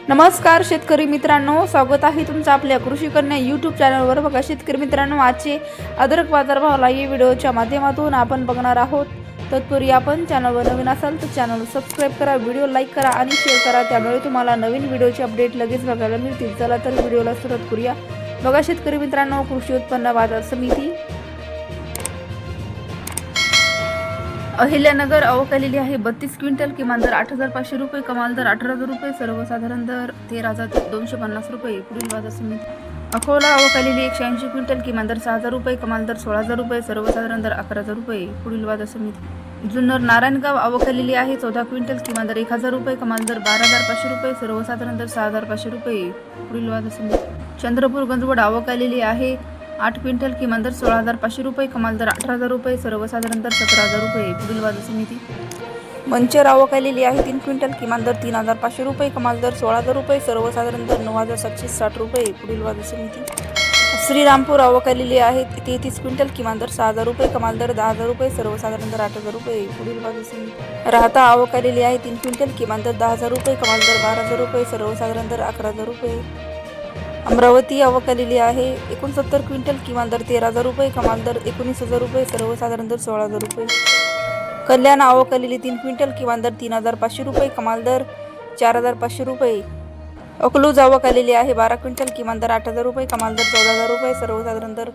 नमस्कार शेतकरी मित्रांनो, स्वागत आहे तुमचं आपल्या कृषी कन्या यूट्यूब चॅनलवर। बघा शेतकरी मित्रांनो, आजचे अद्रक बाजारभाव लाईव्ह व्हिडिओच्या माध्यमातून आपण बघणार आहोत। तत्पूर्वी आपण चॅनलवर नवीन असाल तर चॅनल सबस्क्राइब करा, व्हिडिओ लाईक करा आणि शेअर करा, त्यामुळे तुम्हाला नवीन व्हिडिओचे अपडेट लगेच बघायला मिळतील। चला तर व्हिडिओला सुरुवात करूया। बघा शेतकरी मित्रांनो, कृषी उत्पन्न बाजार समिती अहिल्यानगर आवक आलेली आहे 32 क्विंटल, किमान दर 8,500 रुपये, कमाल दर 18,000 रुपये, सर्वसाधारण दर 13,250 रुपये। पुढील बाजार समिती अकोला आवक आलेली 180 क्विंटल, किमान दर 6,000 रुपये, कमाल दर 16,000 रुपये, सर्वसाधारण दर 11,000 रुपये। पुढील बाजार समिती जुन्नर नारायणगाव आवक आलेली आहे 14 क्विंटल, किमान दर 1,000 रुपये, कमाल दर 12,500 रुपये, सर्वसाधारण दर 6,500 रुपये। पुढील बाजार समिती चंद्रपूर गंजवड आवक आलेली आहे 8 क्विंटल, किमान दर 16,500 रुपये, कमाल दर 18,000 रुपये, सर्वसाधारण दर 17,000 रुपये। पुढील बाजार समिती मंचर आवक आलेली आहे 3 क्विंटल, किमान दर 3,500 रुपये, कमाल दर 16,000 रुपये, सर्वसाधारण दर 9,760 रुपये। पुढील बाजार समिती श्रीरामपूर आवक आलेली आहे 33 क्विंटल, किमान दर 6,000 रुपये, कमाल दर 10,000 रुपये, सर्वसाधारण दर 8,000 रुपये। पुढील बाजार समिती राहता आवक आलेली आहे 3 क्विंटल, किमान दर 10,000 रुपये, कमाल दर 12,000 रुपये, सर्वसाधारण दर 11,000 रुपये। अमरावती आवक आलेली आहे 69 क्विंटल, किमान दर 13,000 रुपये, कमाल दर 19,000 रुपये, सर्वसाधारण दर 16,000 रुपये। कल्याण आवक आलेली 3 क्विंटल, किमान दर 3,500 रुपये, कमाल दर 4,500 रुपये। अकलूज आवक आलेली आहे 12 क्विंटल, किमान दर 8,000 रुपये, कमाल दर 14,000 रुपये, सर्वसाधारण दर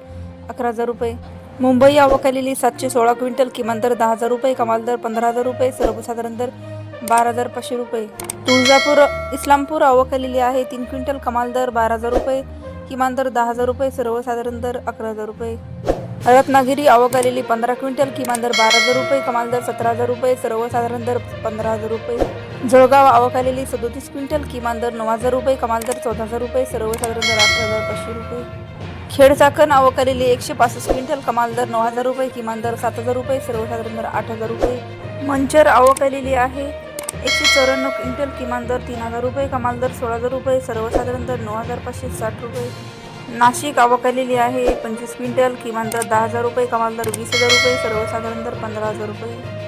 11,000 रुपये। मुंबई आवक आलेली 716 क्विंटल, किमान दर 10,000 रुपये, कमाल दर 15,000 रुपये, सर्वसाधारण दर 12,500 रुपये। तुळजापूर इस्लामपूर आवक आलेली आहे 3 क्विंटल, कमाल दर 12,000 रुपये, किमान दर 10,000 रुपये, सर्वसाधारण दर 11,000 रुपये। रत्नागिरी आवक आलेली 15 क्विंटल, किमान दर 12,000 रुपये, कमाल दर 17,000 रुपये, सर्वसाधारण दर 15,000 रुपये। जळगाव आवक आलेली 37 क्विंटल, किमान दर 9,000 रुपये, कमाल दर 14,000 रुपये, सर्वसाधारण दर 18,500 रुपये। खेडचाकण आवक आलेली 165 क्विंटल, कमाल दर 9,000 रुपये, किमान दर 7,000 रुपये, सर्वसाधारण दर 8,000 रुपये। मंचर आवक आलेली आहे 194 क्विंटल, किमान दर 3,000 रुपये, कमाल दर 16,000 रुपये, सर्वसाधारण दर 9,560 रुपये। नाशिक आवक आलेली आहे 25 क्विंटल, किमान दर 10,000 रुपये, कमाल दर 20,000 रुपये, सर्वसाधारण दर 15,000 रुपये।